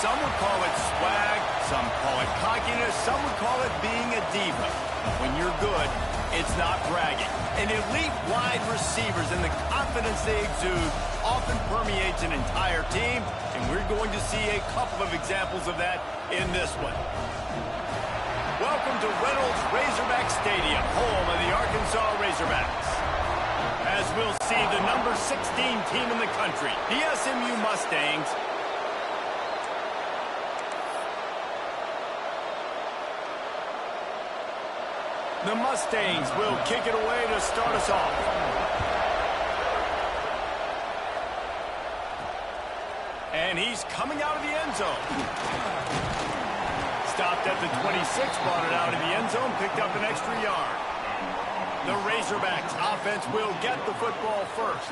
Some would call it swag, some call it cockiness, some would call it being a diva. When you're good, it's not bragging. And elite wide receivers and the confidence they exude often permeates an entire team, and we're going to see a couple of examples of that in this one. Welcome to Reynolds Razorback Stadium, home of the Arkansas Razorbacks. As we'll see, the number 16 team in the country, the SMU Mustangs, the Mustangs will kick it away to start us off. And he's coming out of the end zone. Stopped at the 26, brought it out of the end zone, picked up an extra yard. The Razorbacks offense will get the football first.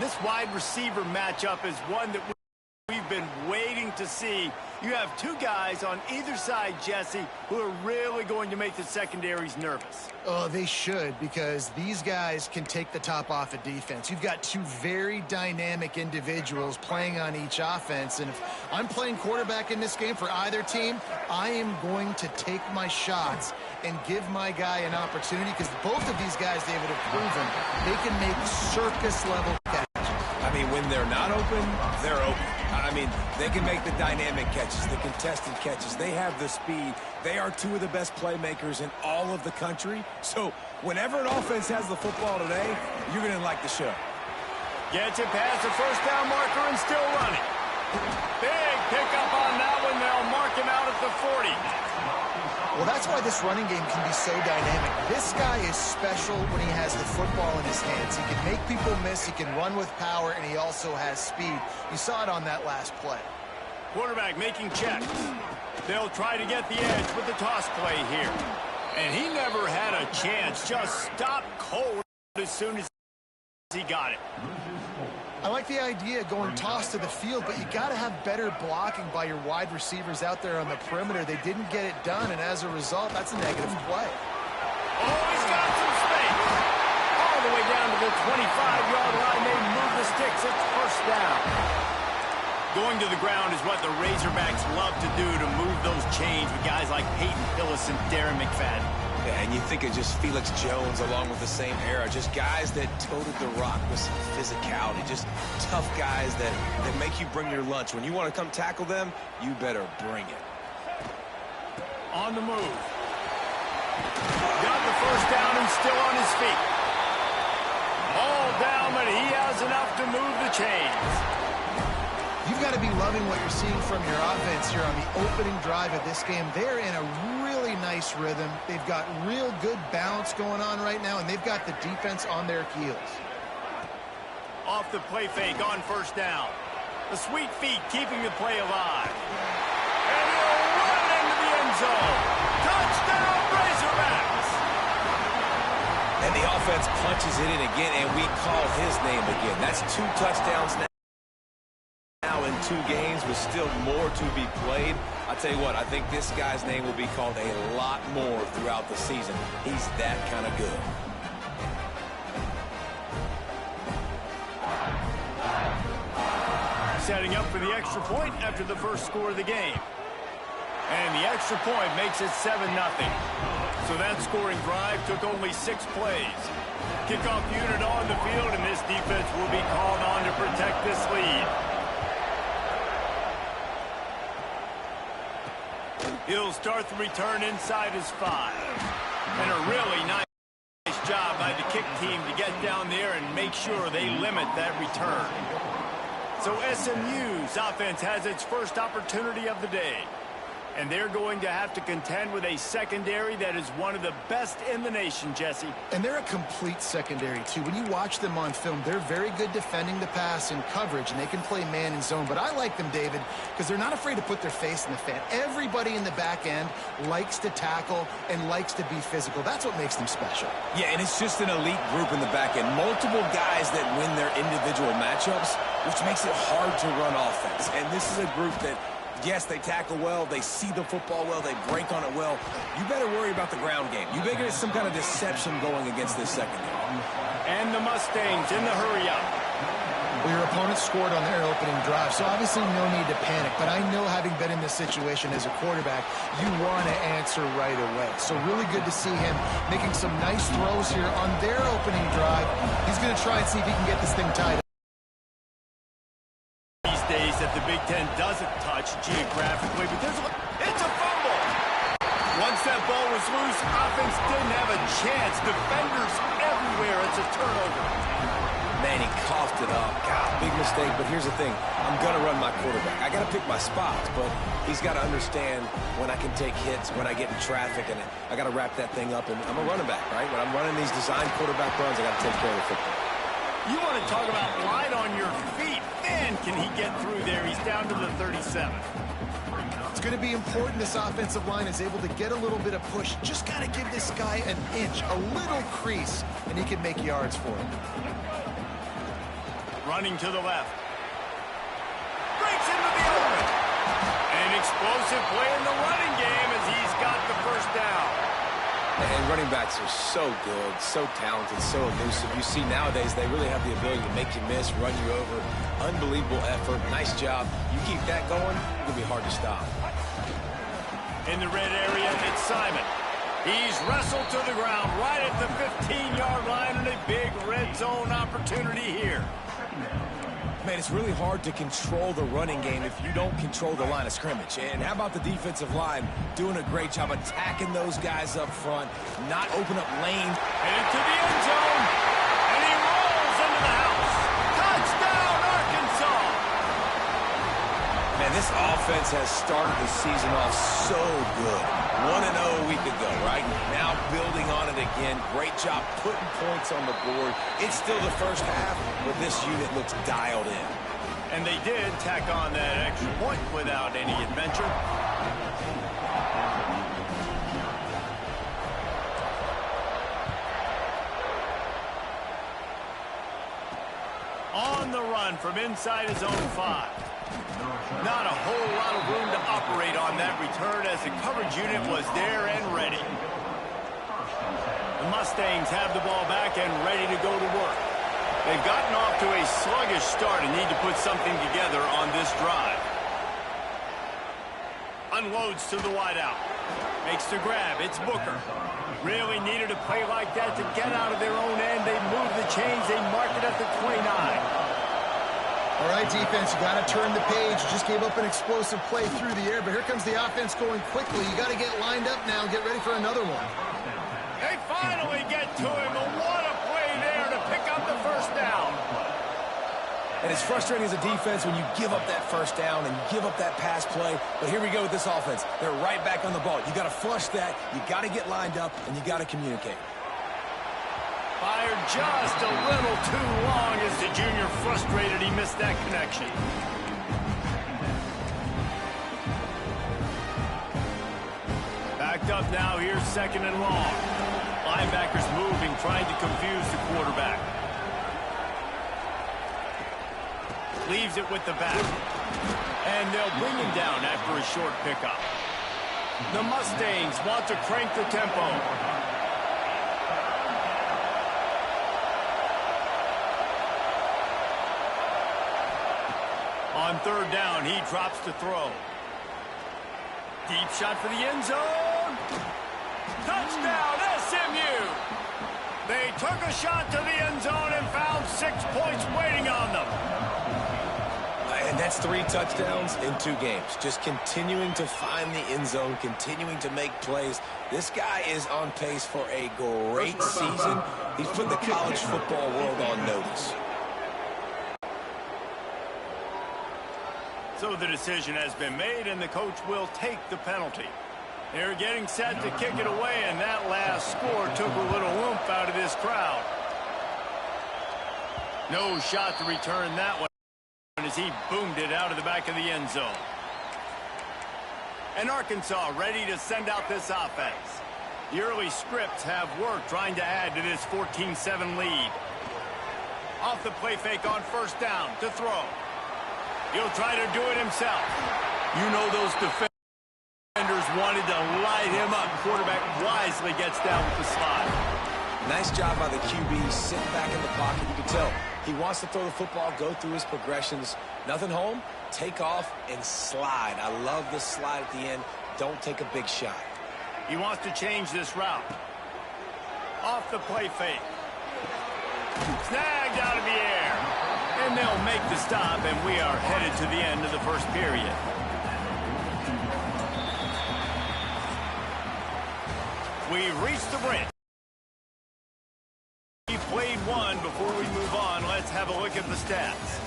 This wide receiver matchup is one that we've been waiting to see. You have two guys on either side, Jesse, who are really going to make the secondaries nervous. Oh, they should, because these guys can take the top off of defense. You've got two very dynamic individuals playing on each offense, and if I'm playing quarterback in this game for either team, I am going to take my shots and give my guy an opportunity, because both of these guys, David, have proven they can make circus-level catches. I mean, when they're not open, they're open. I mean, they can make the dynamic catches, the contested catches. They have the speed. They are two of the best playmakers in all of the country. So whenever an offense has the football today, you're going to like the show. Gets it past the first down marker and still running. Big pickup on that one. They'll mark him out at the 40. Well, that's why this running game can be so dynamic. This guy is special when he has the football in his hands. He can make people miss, he can run with power, and he also has speed. You saw it on that last play. Quarterback making checks. They'll try to get the edge with the toss play here. And he never had a chance. Just stopped cold as soon as he got it. I like the idea of going toss to the field, but you got to have better blocking by your wide receivers out there on the perimeter. They didn't get it done, and as a result, that's a negative play. Oh, he's got some space. All the way down to the 25-yard line. They move the sticks. It's first down. Going to the ground is what the Razorbacks love to do, to move those chains with guys like Peyton Hillis and Darren McFadden. Yeah, and you think of just Felix Jones along with the same era, just guys that toted the rock with some physicality, just tough guys that make you bring your lunch. When you want to come tackle them, you better bring it. On the move. Got the first down and still on his feet. All down, but he has enough to move the chains. You've got to be loving what you're seeing from your offense here on the opening drive of this game. They're in a really nice rhythm. They've got real good balance going on right now, and they've got the defense on their heels. Off the play fake on first down. The sweet feet keeping the play alive. And he'll run into the end zone. Touchdown, Razorbacks! And the offense punches it in again, and we call his name again. That's 2 touchdowns now in 2 games, with still more to be played. I tell you what, I think this guy's name will be called a lot more throughout the season. He's that kind of good. Setting up for the extra point after the first score of the game. And the extra point makes it 7-0. So that scoring drive took only 6 plays. Kickoff unit on the field, and this defense will be called on to protect this lead. He'll start the return inside his 5. And a really nice job by the kick team to get down there and make sure they limit that return. So SMU's offense has its first opportunity of the day. And they're going to have to contend with a secondary that is one of the best in the nation, Jesse. And they're a complete secondary, too. When you watch them on film, they're very good defending the pass and coverage, and they can play man and zone. But I like them, David, because they're not afraid to put their face in the fan. Everybody in the back end likes to tackle and likes to be physical. That's what makes them special. Yeah, and it's just an elite group in the back end. Multiple guys that win their individual matchups, which makes it hard to run offense. And this is a group that, yes, they tackle well, they see the football well, they break on it well. You better worry about the ground game. You better get some kind of deception going against this secondary. And the Mustangs in the hurry up. Well, your opponent scored on their opening drive, so obviously no need to panic. But I know, having been in this situation as a quarterback, you want to answer right away. So really good to see him making some nice throws here on their opening drive. He's going to try and see if he can get this thing tied up. These days that the Big Ten doesn't touch geographically, but it's a fumble. Once that ball was loose, offense didn't have a chance. Defenders everywhere. It's a turnover. Man, he coughed it up. God, big mistake, but here's the thing. I'm going to run my quarterback. I got to pick my spots, but he's got to understand when I can take hits, when I get in traffic, and I got to wrap that thing up. And I'm a running back, right? When I'm running these design quarterback runs, I got to take care of the football. You want to talk about light on your feet. Man, can he get through there. He's down to the 37. It's going to be important this offensive line is able to get a little bit of push. Just got to give this guy an inch, a little crease, and he can make yards for him. Running to the left. Breaks into the open. An explosive play in the running game as he's got the first down. And running backs are so good, so talented, so elusive. You see nowadays they really have the ability to make you miss, run you over. Unbelievable effort. Nice job. You keep that going, it'll be hard to stop. In the red area, it's Simon. He's wrestled to the ground right at the 15-yard line, and a big red zone opportunity here. Man, it's really hard to control the running game if you don't control the line of scrimmage. And how about the defensive line doing a great job attacking those guys up front, not open up lane. Headed to the end zone, and he rolls into the house. Touchdown, Arkansas! Man, this offense has started the season off so good. 1-0 a week ago, right? Now building on it again. Great job putting points on the board. It's still the first half, but this unit looks dialed in. And they did tack on that extra point without any adventure. On the run from inside his own 5. Not a whole lot of room to operate on that return as the coverage unit was there and ready. The Mustangs have the ball back and ready to go to work. They've gotten off to a sluggish start and need to put something together on this drive. Unloads to the wideout. Makes the grab. It's Booker. Really needed a play like that to get out of their own end. They move the chains. They mark it at the 29. All right, defense, you got to turn the page. Just gave up an explosive play through the air, but here comes the offense going quickly. You got to get lined up now and get ready for another one. They finally get to him, and what a play there to pick up the first down. And it's frustrating as a defense when you give up that first down and you give up that pass play. But here we go with this offense. They're right back on the ball. You got to flush that. You got to get lined up, and you got to communicate. Fired just a little too long as the junior frustrated. He missed that connection. Backed up now. Here's second and long. Linebackers moving, trying to confuse the quarterback. Leaves it with the back. And they'll bring him down after a short pickup. The Mustangs want to crank the tempo. On third down, he drops to throw. Deep shot for the end zone. Touchdown, SMU! They took a shot to the end zone and found 6 points waiting on them. And that's 3 touchdowns in 2 games. Just continuing to find the end zone, continuing to make plays. This guy is on pace for a great season. He's put the college football world on notice. So the decision has been made, and the coach will take the penalty. They're getting set to kick it away, and that last score took a little oomph out of this crowd. No shot to return that one as he boomed it out of the back of the end zone. And Arkansas ready to send out this offense. The early scripts have worked trying to add to this 14-7 lead. Off the play fake on first down to throw. He'll try to do it himself. You know those defenders wanted to light him up. Quarterback wisely gets down with the slide. Nice job by the QB, sitting back in the pocket. You can tell he wants to throw the football, go through his progressions. Nothing home, take off and slide. I love the slide at the end. Don't take a big shot. He wants to change this route. Off the play fake. Snagged out of the air. And they'll make the stop, and we are headed to the end of the first period. We've reached the brink. We played one. Before we move on, let's have a look at the stats.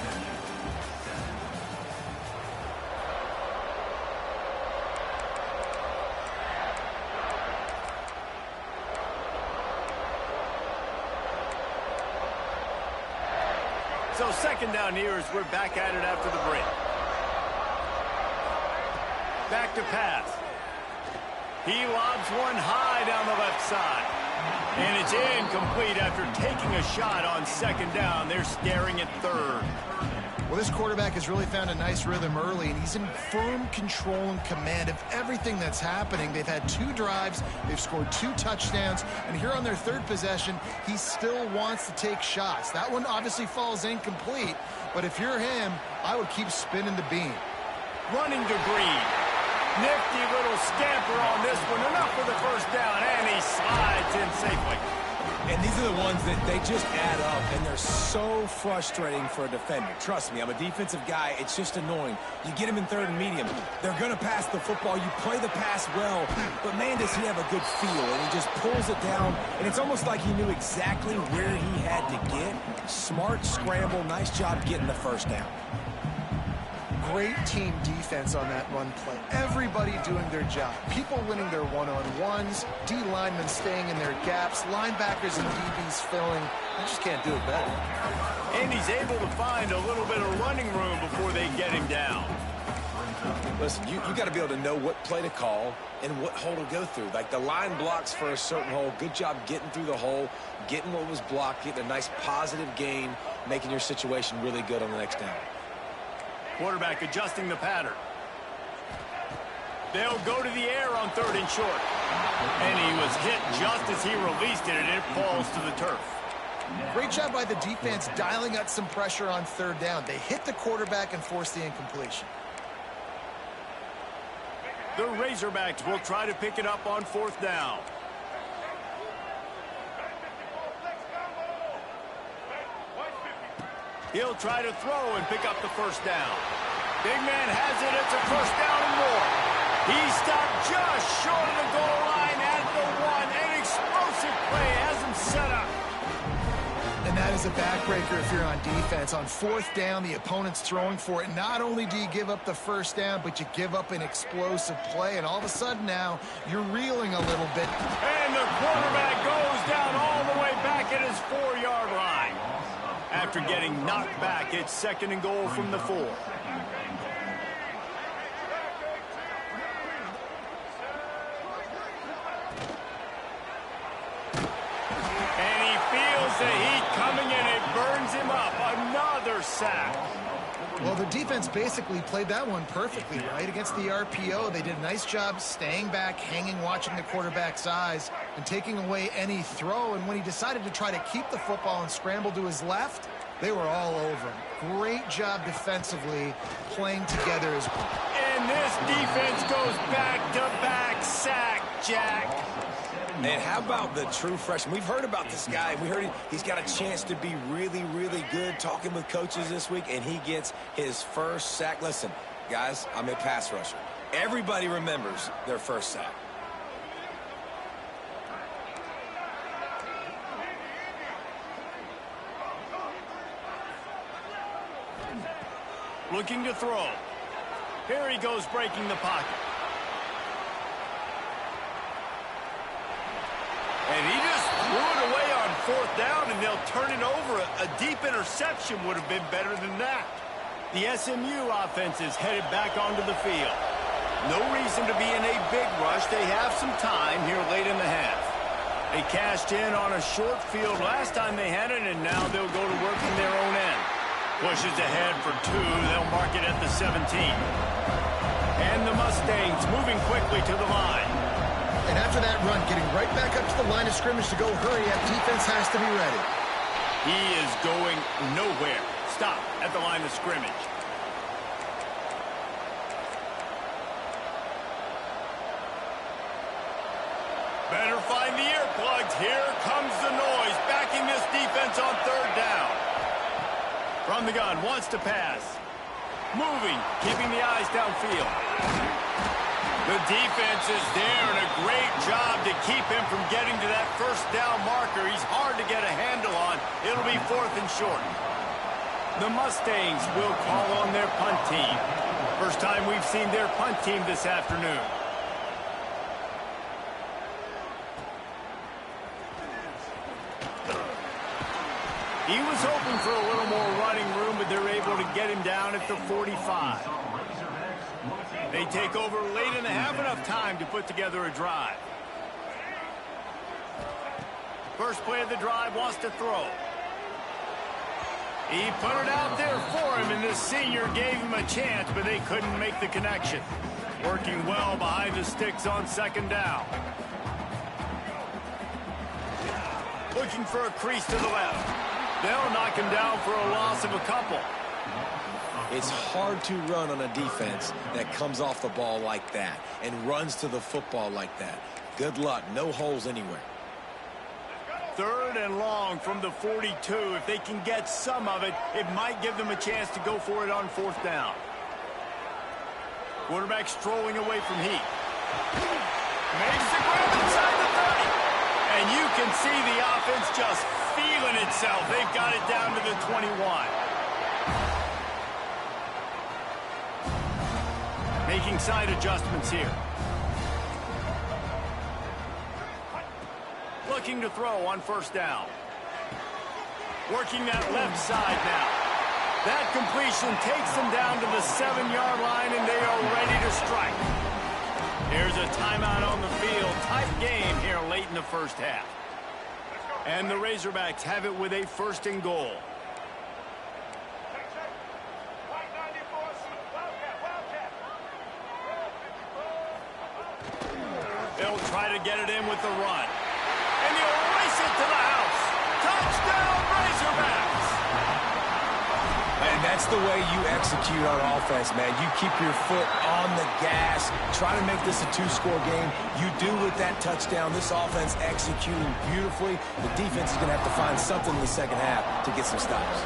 So second down here as we're back at it after the break. Back to pass. He lobs one high down the left side. And it's incomplete after taking a shot on second down. They're staring at third. Well, this quarterback has really found a nice rhythm early, and he's in firm control and command of everything that's happening. They've had 2 drives, they've scored 2 touchdowns, and here on their third possession, he still wants to take shots. That one obviously falls incomplete, but if you're him, I would keep spinning the beam. Running to Green. Nifty little scamper on this one. Enough for the first down, and he slides in safely. And these are the ones that they just add up, and they're so frustrating for a defender. Trust me, I'm a defensive guy. It's just annoying. You get him in third and medium. They're going to pass the football. You play the pass well, but, man, does he have a good feel, and he just pulls it down, and it's almost like he knew exactly where he had to get. Smart scramble. Nice job getting the first down. Great team defense on that run play. Everybody doing their job. People winning their one-on-ones, D linemen staying in their gaps, linebackers and DBs filling. I just can't do it better. And he's able to find a little bit of running room before they get him down. Listen, you got to be able to know what play to call and what hole to go through. Like the line blocks for a certain hole. Good job getting through the hole, getting what was blocked, getting a nice positive gain, making your situation really good on the next down. Quarterback adjusting the pattern. They'll go to the air on third and short. And he was hit just as he released it, and it falls to the turf. Great job by the defense dialing up some pressure on third down. They hit the quarterback and forced the incompletion. The Razorbacks will try to pick it up on fourth down. He'll try to throw and pick up the first down. Big man has it. It's a first down and more. He stopped just short of the goal line at the 1. An explosive play has him set up. And that is a backbreaker if you're on defense. On fourth down, the opponent's throwing for it. Not only do you give up the first down, but you give up an explosive play. And all of a sudden now, you're reeling a little bit. And the quarterback goes down all the way back at his 4-yard line. After getting knocked back, it's second and goal from the 4. And he feels the heat coming in. It burns him up. Another sack. Well, the defense basically played that one perfectly, right? Against the RPO, they did a nice job staying back, hanging, watching the quarterback's eyes, and taking away any throw. And when he decided to try to keep the football and scramble to his left, they were all over him. Great job defensively playing together as well. And this defense goes back-to-back sack, Jack. And how about the true freshman? We've heard about this guy. We heard he's got a chance to be really, really good. Talking with coaches this week, and he gets his first sack. Listen, guys, I'm a pass rusher. Everybody remembers their first sack. Looking to throw. Here he goes, breaking the pocket. And he just threw it away on fourth down, and they'll turn it over. A deep interception would have been better than that. The SMU offense is headed back onto the field. No reason to be in a big rush. They have some time here late in the half. They cashed in on a short field last time they had it, and now they'll go to work from their own end. Pushes ahead for 2. They'll mark it at the 17. And the Mustangs moving quickly to the line. And after that run, getting right back up to the line of scrimmage to go hurry up, defense has to be ready. He is going nowhere. Stop at the line of scrimmage. Better find the earplugs. Here comes the noise, backing this defense on third down. From the gun, wants to pass. Moving, keeping the eyes downfield. The defense is there, and a great job to keep him from getting to that first down marker. He's hard to get a handle on. It'll be 4th and short. The Mustangs will call on their punt team. First time we've seen their punt team this afternoon. He was hoping for a little more running room, but they're able to get him down at the 45. They take over late in the half, enough time to put together a drive. First play of the drive, wants to throw. He put it out there for him, and the senior gave him a chance, but they couldn't make the connection. Working well behind the sticks on second down. Looking for a crease to the left. They'll knock him down for a loss of a couple. It's hard to run on a defense that comes off the ball like that and runs to the football like that. Good luck. No holes anywhere. 3rd and long from the 42. If they can get some of it, it might give them a chance to go for it on 4th down. Quarterback strolling away from heat. Makes the grab inside the 30. And you can see the offense just feeling itself. They've got it down to the 21. Making side adjustments here. Looking to throw on 1st down. Working that left side now. That completion takes them down to the 7-yard line, and they are ready to strike. There's a timeout on the field. Tight game here late in the first half. And the Razorbacks have it with a 1st and goal. They'll try to get it in with the run. And he'll race it to the house. Touchdown, Razorbacks! And that's the way you execute on offense, man. You keep your foot on the gas. Try to make this a 2-score game. You do with that touchdown. This offense executing beautifully. The defense is going to have to find something in the second half to get some stops.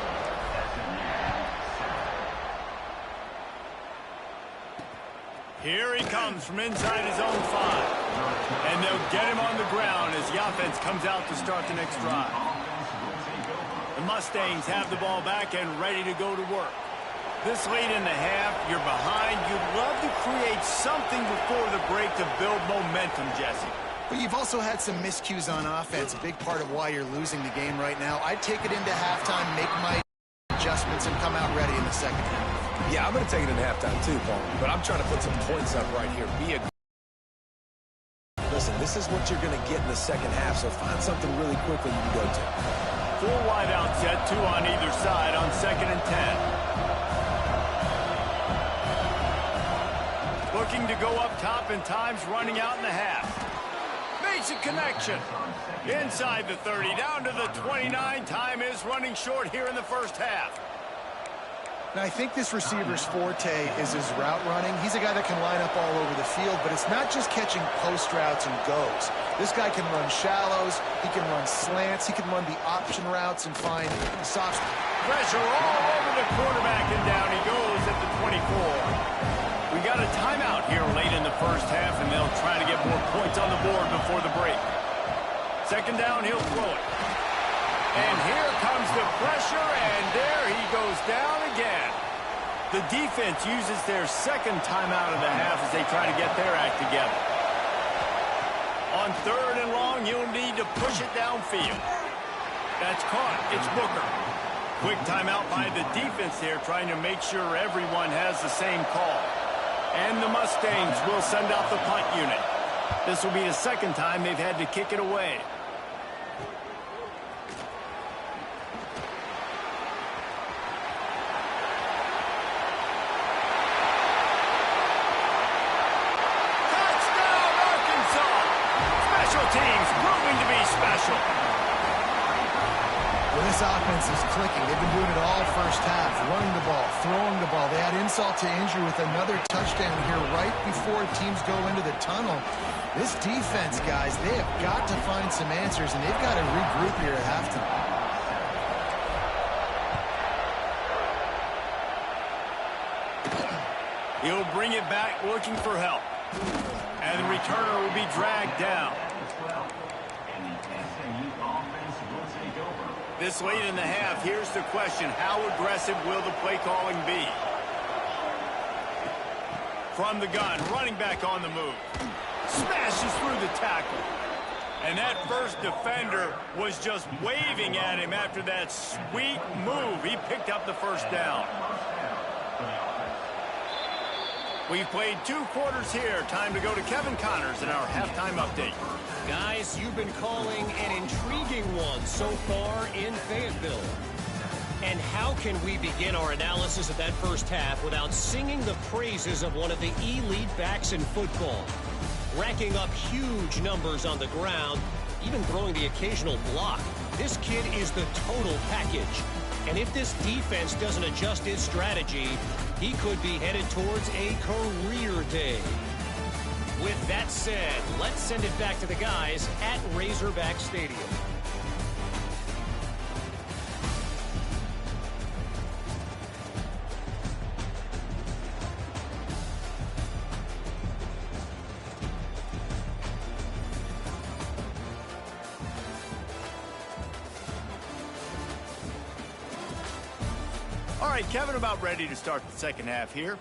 Here he comes from inside his own 5. And they'll get him on the ground as the offense comes out to start the next drive. The Mustangs have the ball back and ready to go to work. This late in the half, you're behind. You'd love to create something before the break to build momentum, Jesse. But you've also had some miscues on offense, a big part of why you're losing the game right now. I'd take it into halftime, make my adjustments, and come out ready in the second half. Yeah, I'm going to take it in halftime too, Paul. But I'm trying to put some points up right here. Listen, this is what you're going to get in the second half, so find something really quickly you can go to. 4 wide out set, 2 on either side on 2nd and 10. Looking to go up top, and time's running out in the half. Makes a connection. Inside the 30, down to the 29. Time is running short here in the first half. Now, I think this receiver's forte is his route running. He's a guy that can line up all over the field, but it's not just catching post routes and goes. This guy can run shallows, he can run slants, he can run the option routes and find soft. Pressure all over the quarterback, and down he goes at the 24. We got a timeout here late in the first half, and they'll try to get more points on the board before the break. 2nd down, he'll throw it. And here comes the pressure, and there he goes down again. The defense uses their 2nd timeout of the half as they try to get their act together. On 3rd and long, you'll need to push it downfield. That's caught. It's Booker. Quick timeout by the defense there, trying to make sure everyone has the same call. And the Mustangs will send out the punt unit. This will be the 2nd time they've had to kick it away. Well, this offense is clicking. They've been doing it all first half, running the ball, throwing the ball. They had insult to injury with another touchdown here right before teams go into the tunnel. This defense, guys, they have got to find some answers, and they've got to regroup here at halftime. He'll bring it back looking for help. And the returner will be dragged down. This late in the half, here's the question. How aggressive will the play calling be? From the gun, running back on the move. Smashes through the tackle. And that first defender was just waving at him after that sweet move. He picked up the first down. We've played 2 quarters here. Time to go to Kevin Connors in our halftime update. Guys, you've been calling an intriguing one so far in Fayetteville. And how can we begin our analysis of that first half without singing the praises of one of the elite backs in football? Racking up huge numbers on the ground, even throwing the occasional block. This kid is the total package. And if this defense doesn't adjust its strategy, he could be headed towards a career day. With that said, let's send it back to the guys at Razorback Stadium. All right, Kevin, about ready to start the second half here.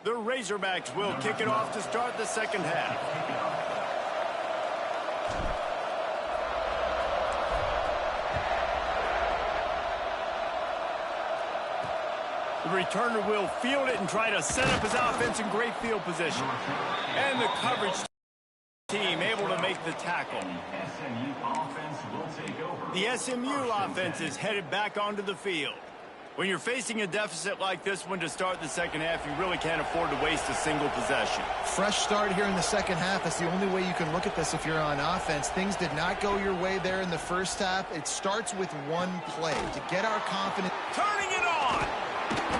The Razorbacks will kick it off to start the second half. The returner will field it and try to set up his offense in great field position. And the coverage team able to make the tackle. The SMU offense is headed back onto the field. When you're facing a deficit like this one to start the second half, you really can't afford to waste a single possession. Fresh start here in the second half. That's the only way you can look at this if you're on offense. Things did not go your way there in the first half. It starts with one play to get our confidence. Turning it on!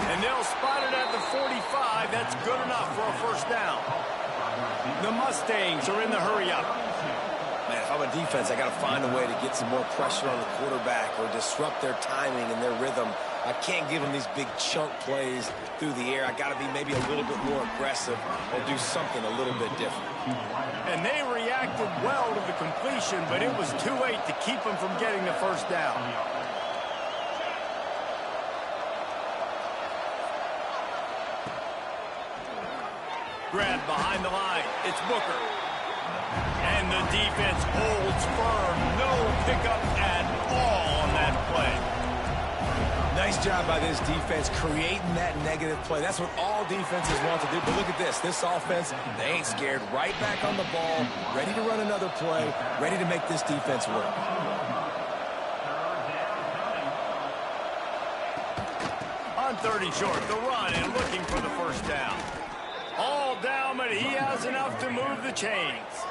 And they'll spot it at the 45. That's good enough for a first down. The Mustangs are in the hurry-up. Man, if I'm a defense, I got to find a way to get some more pressure on the quarterback or disrupt their timing and their rhythm. I can't give them these big chunk plays through the air. I got to be maybe a little bit more aggressive or do something a little bit different. And they reacted well to the completion, but it was too late to keep them from getting the first down. Grab behind the line. It's Booker. And the defense holds firm. No pickup at all on that play. Nice job by this defense creating that negative play. That's what all defenses want to do. But look at this. This offense, they ain't scared. Right back on the ball, ready to run another play, ready to make this defense work. On 30 short, the run and looking for the first down. All down, but he has enough to move the chains.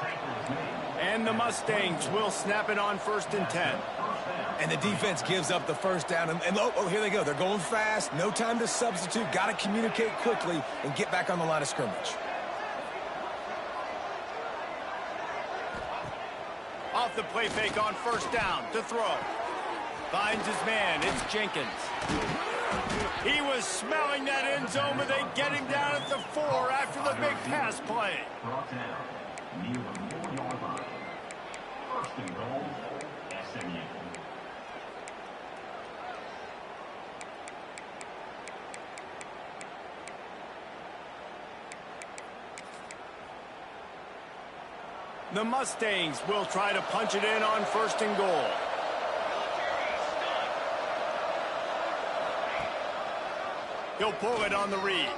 And the Mustangs will snap it on 1st and 10. And the defense gives up the first down. And oh, here they go. They're going fast. No time to substitute. Got to communicate quickly and get back on the line of scrimmage. Off the play fake on 1st down to throw. Finds his man. It's Jenkins. He was smelling that end zone, but they get him down at the 4 after the big pass play. The Mustangs will try to punch it in on 1st and goal. He'll pull it on the read.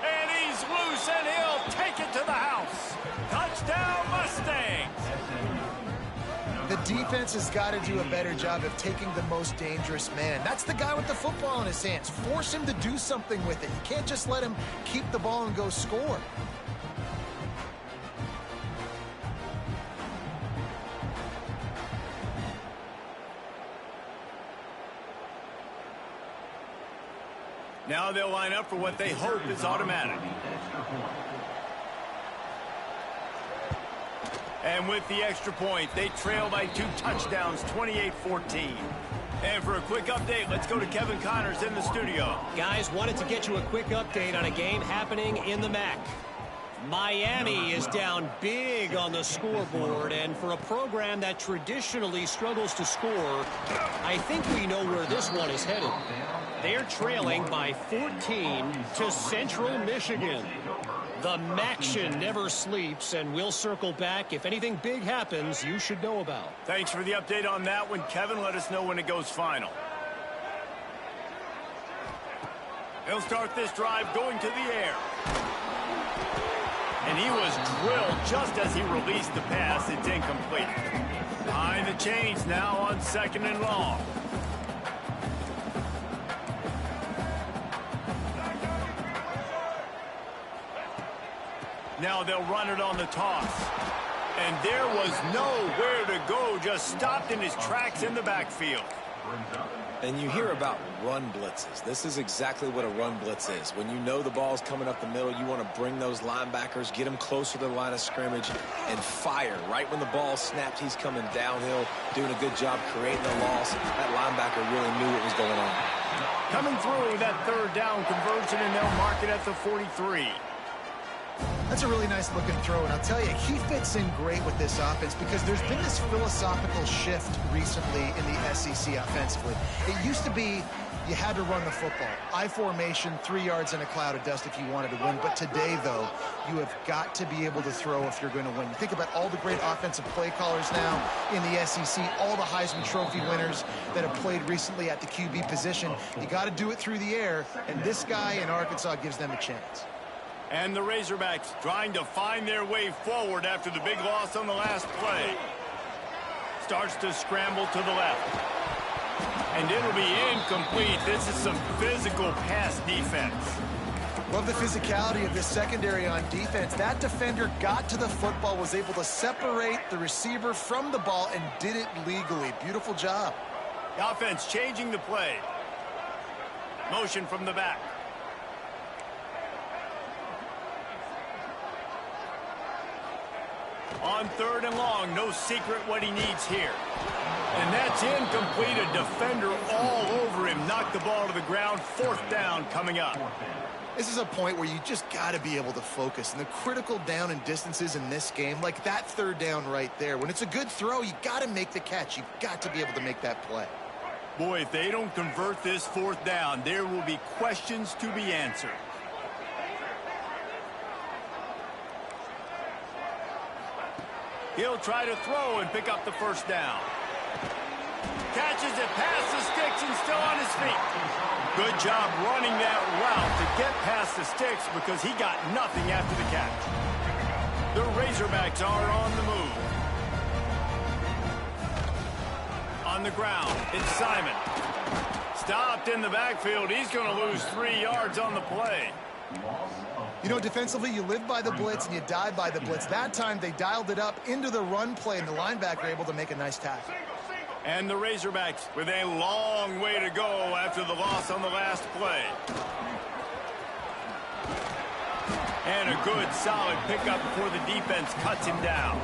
And he's loose, and he'll take it to the house. Touchdown, Mustangs! The defense has got to do a better job of taking the most dangerous man. That's the guy with the football in his hands. Force him to do something with it. You can't just let him keep the ball and go score. Now they'll line up for what they hope is automatic. And with the extra point, they trail by 2 touchdowns, 28-14. And for a quick update, let's go to Kevin Connors in the studio. Guys, wanted to get you a quick update on a game happening in the MAC. Miami is down big on the scoreboard, and for a program that traditionally struggles to score, I think we know where this one is headed. They're trailing by 14 to Central Michigan. The Maction never sleeps, and we'll circle back. If anything big happens, you should know about. Thanks for the update on that one, Kevin. Let us know when it goes final. He'll start this drive going to the air. And he was drilled just as he released the pass. It's incomplete. Behind the chains now on 2nd and long. Now they'll run it on the toss. And there was nowhere to go, just stopped in his tracks in the backfield. And you hear about run blitzes. This is exactly what a run blitz is. When you know the ball's coming up the middle, you want to bring those linebackers, get them closer to the line of scrimmage, and fire. Right when the ball snapped, he's coming downhill, doing a good job creating a loss. That linebacker really knew what was going on. Coming through with that 3rd down conversion, and they'll mark it at the 43. That's a really nice looking throw, and I'll tell you, he fits in great with this offense because there's been this philosophical shift recently in the SEC offensively. It used to be you had to run the football. I formation, 3 yards in a cloud of dust if you wanted to win. But today, though, you have got to be able to throw if you're going to win. You think about all the great offensive play callers now in the SEC, all the Heisman Trophy winners that have played recently at the QB position. You got to do it through the air, and this guy in Arkansas gives them a chance. And the Razorbacks trying to find their way forward after the big loss on the last play. Starts to scramble to the left. And it'll be incomplete. This is some physical pass defense. Love the physicality of this secondary on defense. That defender got to the football, was able to separate the receiver from the ball, and did it legally. Beautiful job. The offense changing the play. Motion from the back. On 3rd and long, no secret what he needs here. And that's incomplete. A defender all over him. Knocked the ball to the ground. 4th down coming up. This is a point where you just got to be able to focus. And the critical down and distances in this game, like that 3rd down right there, when it's a good throw, you got to make the catch. You've got to be able to make that play. Boy, if they don't convert this 4th down, there will be questions to be answered. He'll try to throw and pick up the 1st down. Catches it past the sticks and still on his feet. Good job running that route to get past the sticks because he got nothing after the catch. The Razorbacks are on the move. On the ground, it's Simon. Stopped in the backfield. He's going to lose 3 yards on the play. You know, defensively, you live by the blitz and you die by the blitz. That time, they dialed it up into the run play, and the linebacker able to make a nice tackle. And the Razorbacks with a long way to go after the loss on the last play. And a good, solid pickup before the defense cuts him down.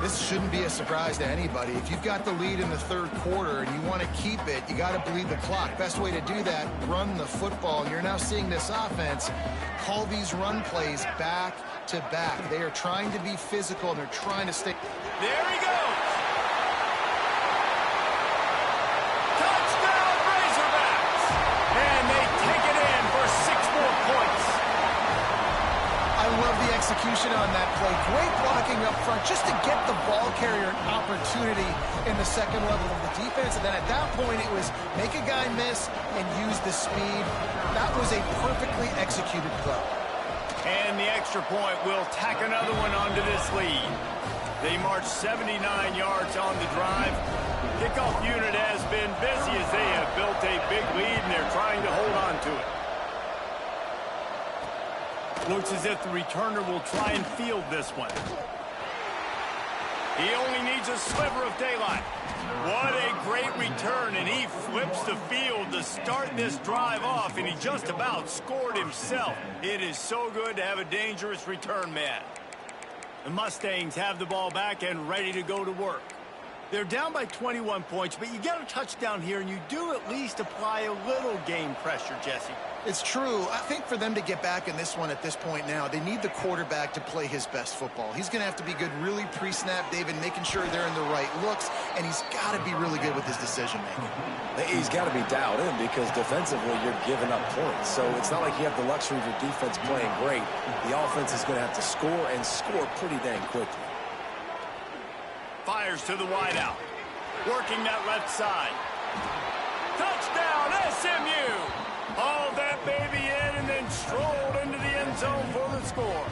This shouldn't be a surprise to anybody. If you've got the lead in the 3rd quarter and you want to keep it, you got to bleed the clock. Best way to do that, run the football. And you're now seeing this offense call these run plays back to back. They are trying to be physical, and they're trying to stay. There he goes. Touchdown, Razorbacks. And they take it in for 6 more points. I love the execution on that play. Great blocking looking up front just to get the ball carrier an opportunity in the second level of the defense. And then at that point, it was make a guy miss and use the speed. That was a perfectly executed play. And the extra point will tack another one onto this lead. They march 79 yards on the drive. Kickoff unit has been busy as they have built a big lead, and they're trying to hold on to it. Looks as if the returner will try and field this one. He only needs a sliver of daylight. What a great return, and he flips the field to start this drive off, and he just about scored himself. It is so good to have a dangerous return man. The Mustangs have the ball back and ready to go to work. They're down by 21 points, but you get a touchdown here, and you do at least apply a little game pressure, Jesse. It's true. I think for them to get back in this one at this point now, they need the quarterback to play his best football. He's going to have to be good really pre-snap, David, making sure they're in the right looks, and he's got to be really good with his decision-making. He's got to be dialed in because defensively you're giving up points. So it's not like you have the luxury of your defense playing great. The offense is going to have to score and score pretty dang quickly. Fires to the wideout. Working that left side. Touchdown, SMU! Hauled that baby in and then strolled into the end zone for the score.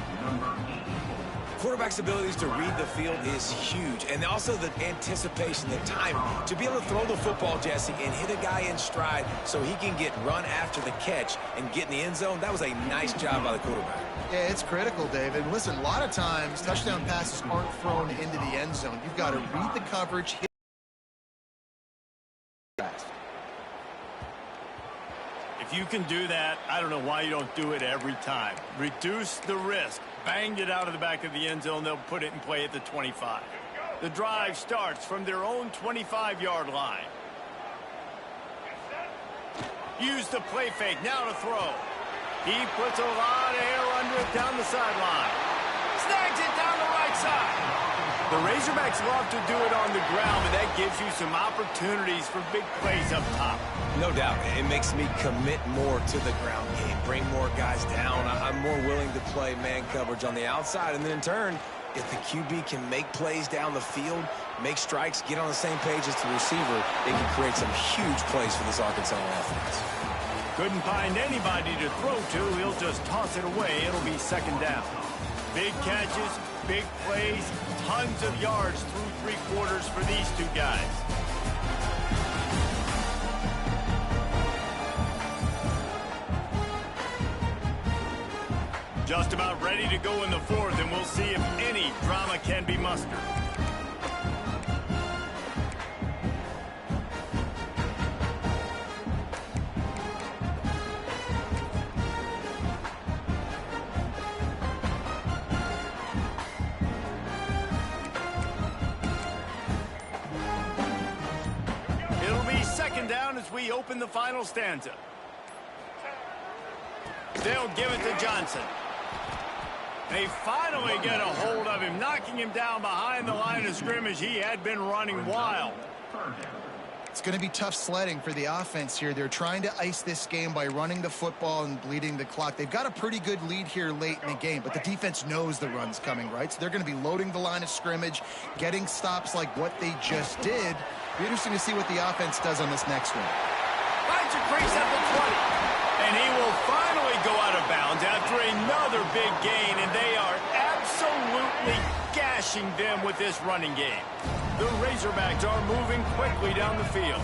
Quarterback's abilities to read the field is huge, and also the anticipation, the time to be able to throw the football, Jesse, and hit a guy in stride so he can get run after the catch and get in the end zone. That was a nice job by the quarterback. Yeah, it's critical, David. Listen, a lot of times touchdown passes aren't thrown into the end zone. You've got to read the coverage, hit fast. If you can do that, I don't know why you don't do it every time. Reduce the risk. Banged it out of the back of the end zone. They'll put it in play at the 25. The drive starts from their own 25-yard line. Use the play fake now to throw. He puts a lot of air under it down the sideline. Snags it down the right side. The Razorbacks love to do it on the ground, but that gives you some opportunities for big plays up top. No doubt. It makes me commit more to the ground game, bring more guys down. I'm more willing to play man coverage on the outside. And then in turn, if the QB can make plays down the field, make strikes, get on the same page as the receiver, it can create some huge plays for this Arkansas offense. Couldn't find anybody to throw to. He'll just toss it away. It'll be second down. Big catches, big plays, tons of yards through three quarters for these two guys. Just about ready to go in the fourth, and we'll see if any drama can be mustered. It'll be second down as we open the final stanza. They'll give it to Johnson. They finally get a hold of him, knocking him down behind the line of scrimmage. He had been running wild. It's going to be tough sledding for the offense here. They're trying to ice this game by running the football and bleeding the clock. They've got a pretty good lead here late in the game, but the defense knows the run's coming, right? So they're going to be loading the line of scrimmage, getting stops like what they just did. It'll be interesting to see what the offense does on this next one. Finds a crease at the 20. And he will finally go out of bounds after another big gain, and they are absolutely gashing them with this running game. The Razorbacks are moving quickly down the field.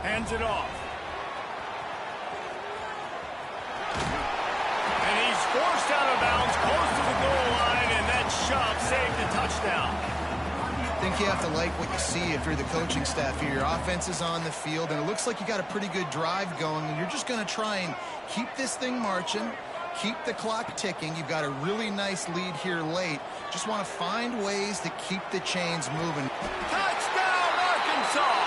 Hands it off. And he's forced out of bounds close to the goal line, and that shove saved the touchdown. I think you have to like what you see if you're the coaching staff here. Your offense is on the field, and it looks like you got a pretty good drive going, and you're just going to try and keep this thing marching, keep the clock ticking. You've got a really nice lead here late. Just want to find ways to keep the chains moving. Touchdown, Arkansas!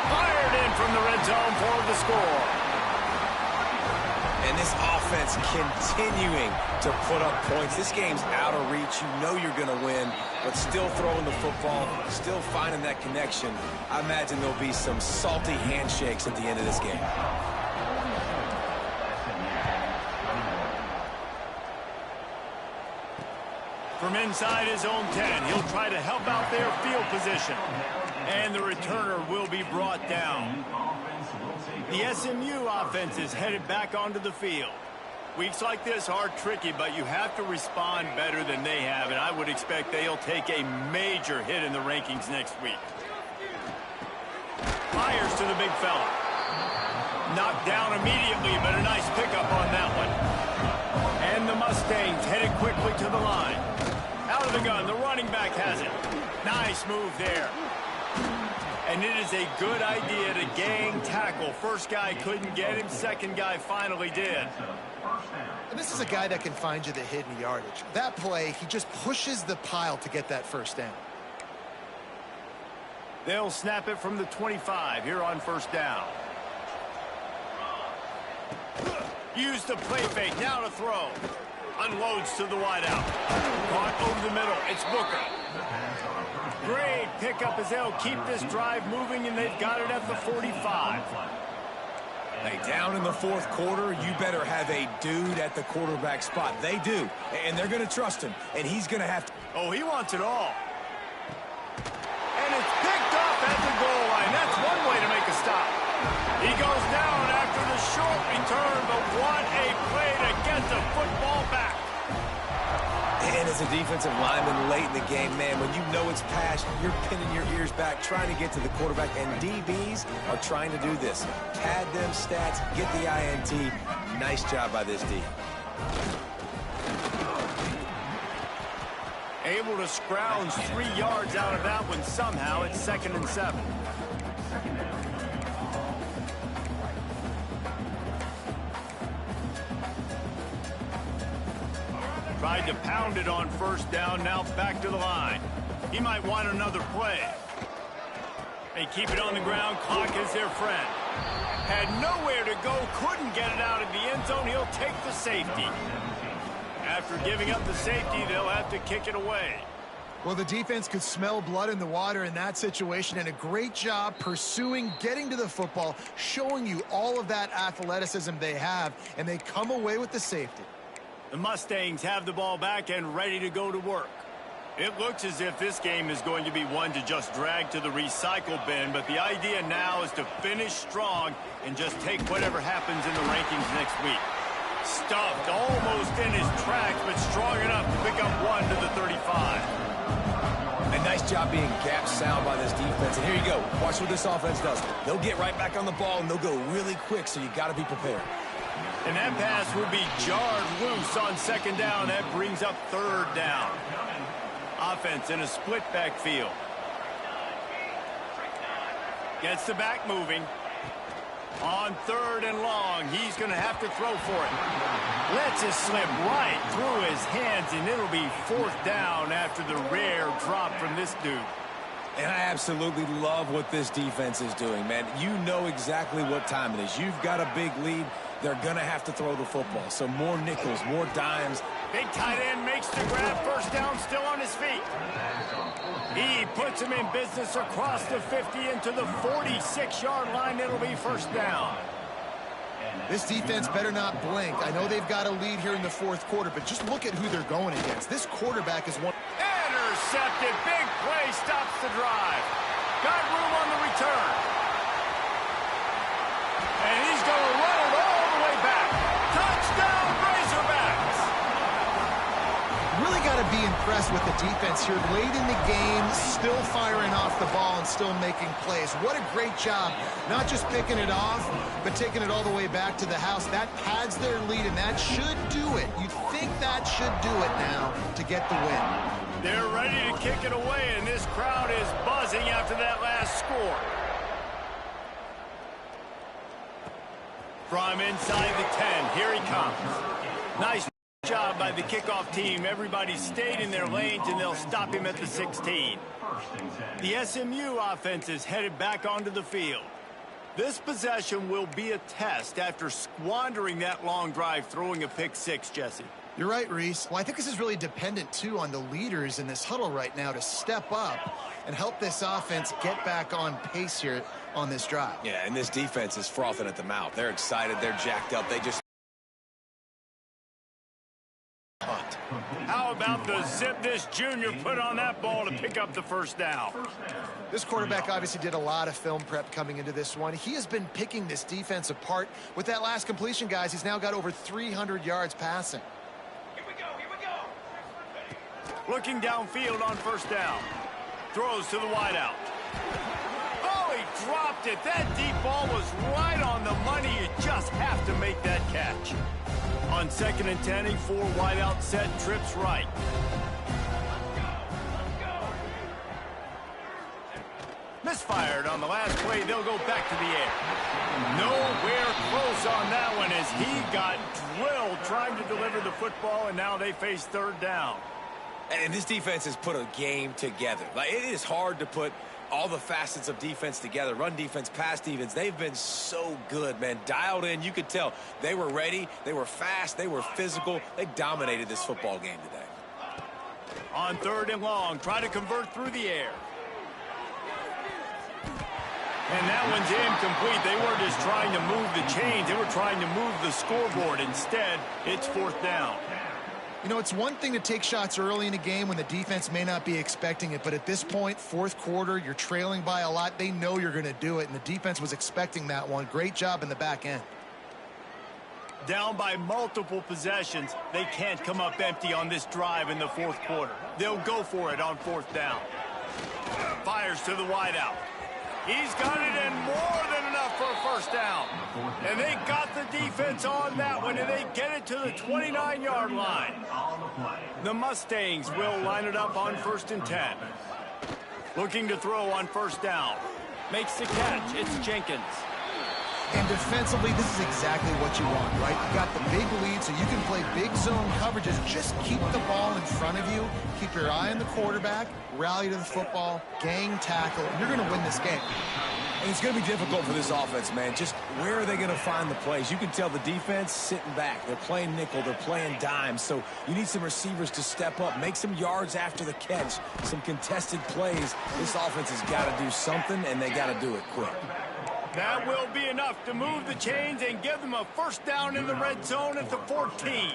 Fired in from the red zone for the score. And this offense continuing to put up points. This game's out of reach. You know you're going to win, but still throwing the football, still finding that connection. I imagine there'll be some salty handshakes at the end of this game. From inside his own 10, he'll try to help out their field position. And the returner will be brought down. The SMU offense is headed back onto the field. Weeks like this are tricky, but you have to respond better than they have, and I would expect they'll take a major hit in the rankings next week. Fires to the big fella. Knocked down immediately, but a nice pickup on that one. And the Mustangs headed quickly to the line. Out of the gun, the running back has it. Nice move there. And it is a good idea to gang tackle. First guy couldn't get him, second guy finally did. And this is a guy that can find you the hidden yardage. That play, he just pushes the pile to get that first down. They'll snap it from the 25 here on first down. Use the play fake, now to throw. Unloads to the wideout. Caught over the middle, it's Booker. Great pickup as they'll keep this drive moving, and they've got it at the 45. Hey, down in the fourth quarter, you better have a dude at the quarterback spot. They do, and they're going to trust him, and he's going to have to. Oh, he wants it all. And it's picked up at the goal line. That's one way to make a stop. He goes down after the short return, but what a play to get the football back. And as a defensive lineman late in the game, man, when you know it's passed, you're pinning your ears back, trying to get to the quarterback, and DBs are trying to do this. Pad them stats, get the INT. Nice job by this D. Able to scrounge 3 yards out of that one somehow. It's 2nd and 7. Tried to pound it on first down, now back to the line. He might want another play. They keep it on the ground, clock is their friend. Had nowhere to go, couldn't get it out of the end zone, he'll take the safety. After giving up the safety, they'll have to kick it away. Well, the defense could smell blood in the water in that situation, and a great job pursuing, getting to the football, showing you all of that athleticism they have, and they come away with the safety. The Mustangs have the ball back and ready to go to work. It looks as if this game is going to be one to just drag to the recycle bin, but the idea now is to finish strong and just take whatever happens in the rankings next week. Stuffed almost in his tracks, but strong enough to pick up one to the 35. A nice job being gap sound by this defense. And here you go. Watch what this offense does. They'll get right back on the ball, and they'll go really quick, so you got to be prepared. And that pass will be jarred loose on 2nd down. That brings up 3rd down. Offense in a split backfield. Gets the back moving. On 3rd and long, he's going to have to throw for it. Lets it slip right through his hands, and it'll be 4th down after the rare drop from this dude. And I absolutely love what this defense is doing, man. You know exactly what time it is. You've got a big lead. They're going to have to throw the football. So more nickels, more dimes. Big tight end makes the grab. First down, still on his feet. He puts him in business across the 50 into the 46-yard line. It'll be 1st down. This defense better not blink. I know they've got a lead here in the 4th quarter, but just look at who they're going against. This quarterback is one. Intercepted. Big play stops the drive. Got room on the return. And he's going to run it all the way back. Touchdown, Razorbacks. Really got to be impressed with the defense here late in the game, still firing off the ball and still making plays. What a great job, not just picking it off, but taking it all the way back to the house. That pads their lead, and that should do it. You'd think that should do it now to get the win. They're ready to kick it away, and this crowd is buzzing after that last score. From inside the 10, here he comes. Nice job by the kickoff team. Everybody stayed in their lanes, and they'll stop him at the 16. The SMU offense is headed back onto the field. This possession will be a test after squandering that long drive, throwing a pick 6, Jesse. You're right, Reese. Well, I think this is really dependent, too, on the leaders in this huddle right now to step up and help this offense get back on pace here on this drive. Yeah, and this defense is frothing at the mouth. They're excited. They're jacked up. They just... How about the zip this junior put on that ball to pick up the first down? This quarterback obviously did a lot of film prep coming into this one. He has been picking this defense apart. With that last completion, guys, he's now got over 300 yards passing. Here we go. Looking downfield on first down. Throws to the wideout. Oh, he dropped it. That deep ball was right on the money. You just have to make that catch. On 2nd and 10, a 4 wideout set, trips right. Misfired on the last play. They'll go back to the air. Nowhere close on that one as he got drilled trying to deliver the football, and now they face 3rd down. And this defense has put a game together. Like, it is hard to put all the facets of defense together. Run defense, pass defense. They've been so good, man. Dialed in. You could tell they were ready. They were fast. They were physical. They dominated this football game today. On 3rd and long, try to convert through the air. And that one's incomplete. They weren't just trying to move the chains. They were trying to move the scoreboard. Instead, it's 4th down. You know, it's one thing to take shots early in a game when the defense may not be expecting it, but at this point, 4th quarter, you're trailing by a lot. They know you're going to do it, and the defense was expecting that one. Great job in the back end. Down by multiple possessions, they can't come up empty on this drive in the 4th quarter. They'll go for it on 4th down. Fires to the wideout. He's got it in more than enough for a first down. And they got the defense on that one, and they get it to the 29-yard line. The Mustangs will line it up on 1st and 10. Looking to throw on 1st down. Makes the catch. It's Jenkins. And defensively, this is exactly what you want, right? You've got the big lead, so you can play big zone coverages. Just keep the ball in front of you. Keep your eye on the quarterback. Rally to the football. Gang tackle. And you're going to win this game. And it's going to be difficult for this offense, man. Just where are they going to find the plays? You can tell the defense sitting back. They're playing nickel. They're playing dime. So you need some receivers to step up, make some yards after the catch, some contested plays. This offense has got to do something, and they got to do it quick. That will be enough to move the chains and give them a first down in the red zone at the 14.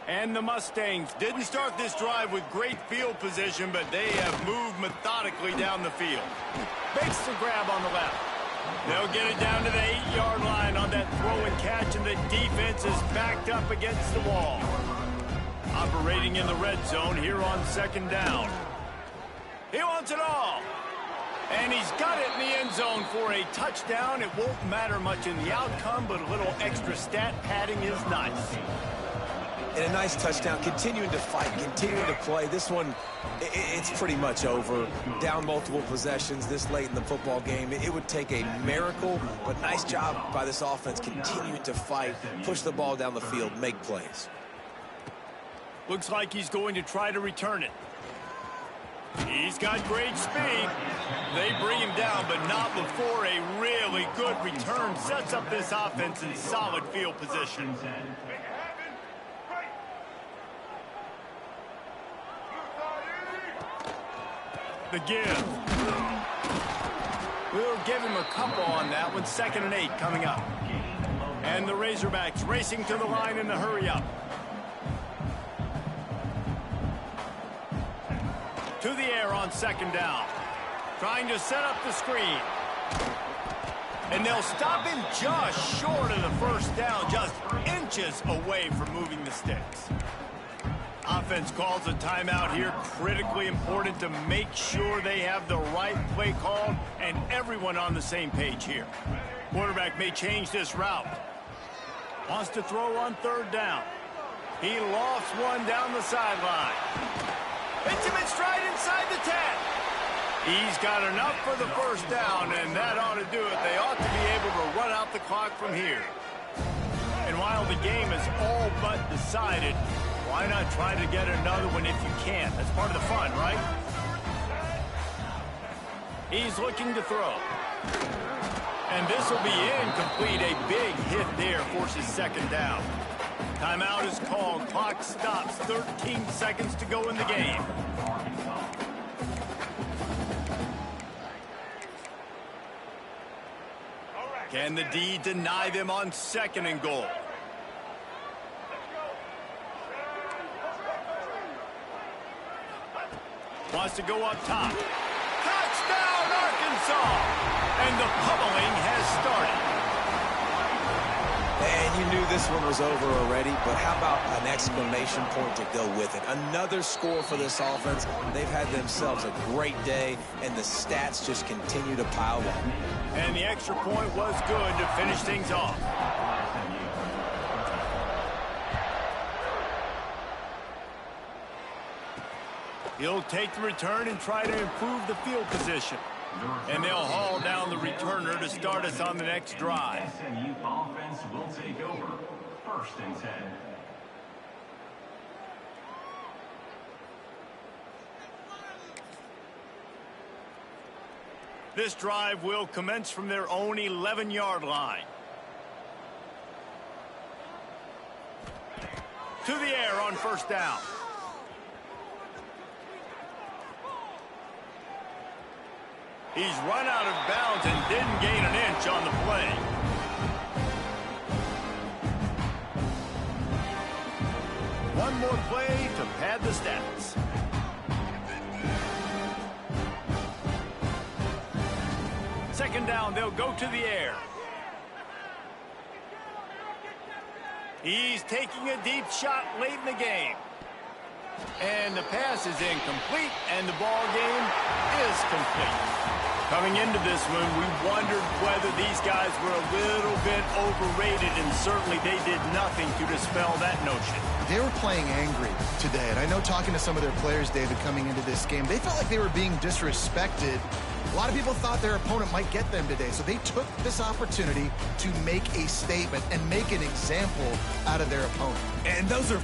And the Mustangs didn't start this drive with great field position, but they have moved methodically down the field. Makes the grab on the left. They'll get it down to the 8-yard line on that throw and catch, and the defense is backed up against the wall. Operating in the red zone here on 2nd down. He wants it all. And he's got it in the end zone for a touchdown. It won't matter much in the outcome, but a little extra stat padding is nice. And a nice touchdown, continuing to fight, continuing to play. This one, it's pretty much over. Down multiple possessions this late in the football game. It would take a miracle, but nice job by this offense continuing to fight, push the ball down the field, make plays. Looks like he's going to try to return it. He's got great speed. They bring him down, but not before a really good return sets up this offense in solid field position. The give. We'll give him a couple on that one. 2nd and 8 coming up. And the Razorbacks racing to the line in a hurry up. To the air on 2nd down. Trying to set up the screen. And they'll stop him just short of the first down, just inches away from moving the sticks. Offense calls a timeout here. Critically important to make sure they have the right play called and everyone on the same page here. Quarterback may change this route. Wants to throw on 3rd down. He lofts one down the sideline. Hits him in stride inside the 10. He's got enough for the first down, and that ought to do it. They ought to be able to run out the clock from here. And while the game is all but decided, why not try to get another one if you can? That's part of the fun, right? He's looking to throw. And this will be incomplete. A big hit there forces 2nd down. Timeout is called. Clock stops. 13 seconds to go in the game. Can the D deny them on 2nd and goal? Wants to go up top. Touchdown, Arkansas! And the pummeling has started. And you knew this one was over already, but how about an exclamation point to go with it? Another score for this offense. They've had themselves a great day, and the stats just continue to pile up. And the extra point was good to finish things off. He'll take the return and try to improve the field position. And they'll haul down the returner to start us on the next drive. SMU offense will take over. 1st and 10. This drive will commence from their own 11-yard line. To the air on 1st down. He's run out of bounds and didn't gain an inch on the play. One more play to pad the stats. Second down, they'll go to the air. He's taking a deep shot late in the game. And the pass is incomplete, and the ball game is complete. Coming into this one, we wondered whether these guys were a little bit overrated, and certainly they did nothing to dispel that notion. They were playing angry today, and I know talking to some of their players, David, coming into this game, they felt like they were being disrespected. A lot of people thought their opponent might get them today, so they took this opportunity to make a statement and make an example out of their opponent. And those are